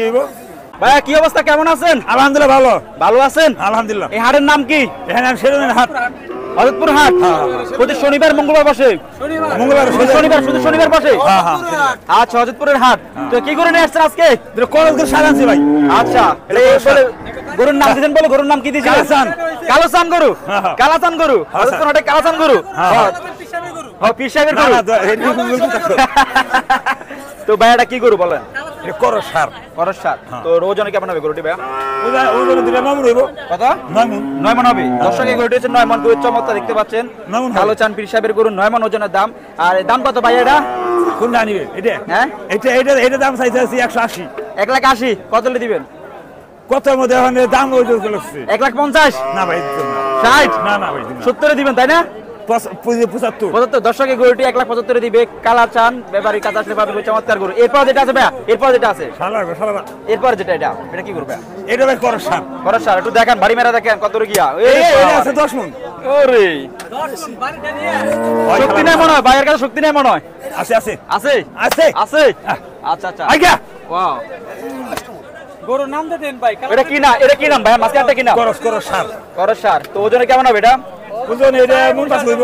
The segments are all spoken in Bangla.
হইব। ভাইয়া কি অবস্থা, কেমন আছেন? আলহামদুলিল্লাহ ভালো। ভালো আছেন? আলহামদুলিল্লাহ। এই হাটের নাম কি? এখানে আমি সেরকম হাট হযরতপুর হাট। প্রতি শনিবার মঙ্গলবার বসে? মঙ্গলবার শুধু শনিবার বসে? হ্যাঁ হ্যাঁ। আচ্ছা, হযরতপুরের হাট। তো কি করে নিয়ে আসছেন আজকে? কলেজ করে সাজানছি ভাই। আচ্ছা, গরুর নাম দিয়েছেন বলে, গরুর নাম কি দিয়েছেন? কালাচান। কালোচান গরু। হ্যাঁ, হ্যাঁ। কালাচান গরু, হযরতপুর হাটে কালাচান গরু। হ্যাঁ। হ্যাঁ, পীর সাহেবের না গরু। না তো ভাইয়াটা কি গরু বলেন? করো সার। করস সার। তো ওজনে কেমন হবে গরুটি ভাইয়া? ওই দিলে নমন হইব। কত? 9 মণ। 9 মণ হবে। দর্শক এই গরুটি হচ্ছে 9 মণ গরুর চমৎকার দেখতে পাচ্ছেন। 9 মণ হবে। কালোচান পীর সাহেবের গরু 9 মণ ওজনের দাম। আর এর দাম কত ভাইয়া এটা? কোনটা নিবে এটা? হ্যাঁ? এটা দাম চাইছে 180। 1,80,000 কত হলে দিবেন? কত মধ্যে এখন দাম ওই লাগছে 1,50,000? না ভাই দিতাম না। 60? না না ভাই 70 দিবেন তাই না? 75। 75। দর্শক এই গরুটি 1,75,000 দিবে। কালাচান ব্যাপারী কাছে আসলে পাবেন চমৎকার গরু। এরপর যেটা আছে ভাইয়া, এরপর যেটা আছে, শালা শালা এরপর যেটা এটা কি করবে? এটা ভাই করো সার। করস সার। একটু দেখেন, বাড়ি মেরা দেখেন কত গিয়া। এটা আছে 10 মণ। ওরে শক্তি নাই মনে হয় ভাইয়ের কাছে, শক্তি নাই মনে হয়। আছে আছে আছে আছে আছে। আচ্ছা আচ্ছা। আইগা ওয়াও, গরুর নাম দেন ভাই। এটা কি না, এটা কি নাম ভাইয়া? মাঝখানটা কি নাম? করো সার। করস সার। তো ওজনে কেমন হবে এটা? বুঝুন এটা মন পাস হইব।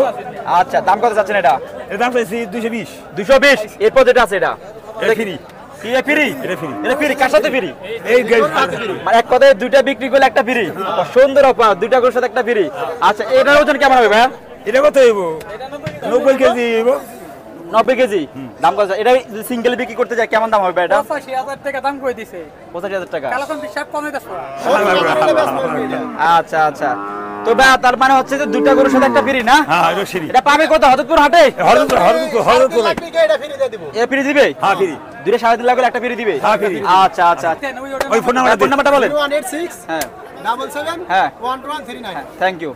আচ্ছা, দাম কত যাচ্ছেন এটা? এর দাম চাইছি 220। 220। এরপর যেটা আছে এটা এটা ফ্রি। কি ফ্রি? এটা ফ্রি। এটা ফ্রি কার সাথে ফ্রি? এই মানে এক কথায় দুইটা বিক্রি করলে একটা ফ্রি। সুন্দর অফার, দুইটা গরুর সাথে একটা ফ্রি। আচ্ছা, এটার ওজন কেমন হবে ভাইয়া? এটা কত হইব? 90 কেজি হইব। 90 কেজি। দাম কত? এটা সিঙ্গেল বিক্রি করতে যায় কেমন দাম হবে এটা? 85,000 টাকা দাম কই দিছে। 85,000 টাকা। কালাকন হিসাব কমে দেছ। আচ্ছা আচ্ছা। তো ভাইয়া তার মানে হচ্ছে যে দুইটা গরুর সাথে একটা ফ্রি না? হ্যাঁ এটা ফ্রি। এটা পাবে কত? হযরতপুর হাটে? হরদপুর। এ ফ্রি দিবে? হ্যাঁ ফ্রি। দুইটা 3.5 লাখ একটা ফ্রি দিবে? হ্যাঁ, ফ্রি। আচ্ছা আচ্ছা। ওই ফোন ফোন নাম্বারটা বলেন। 186 হ্যাঁ 77 হ্যাঁ 1139। Thank you.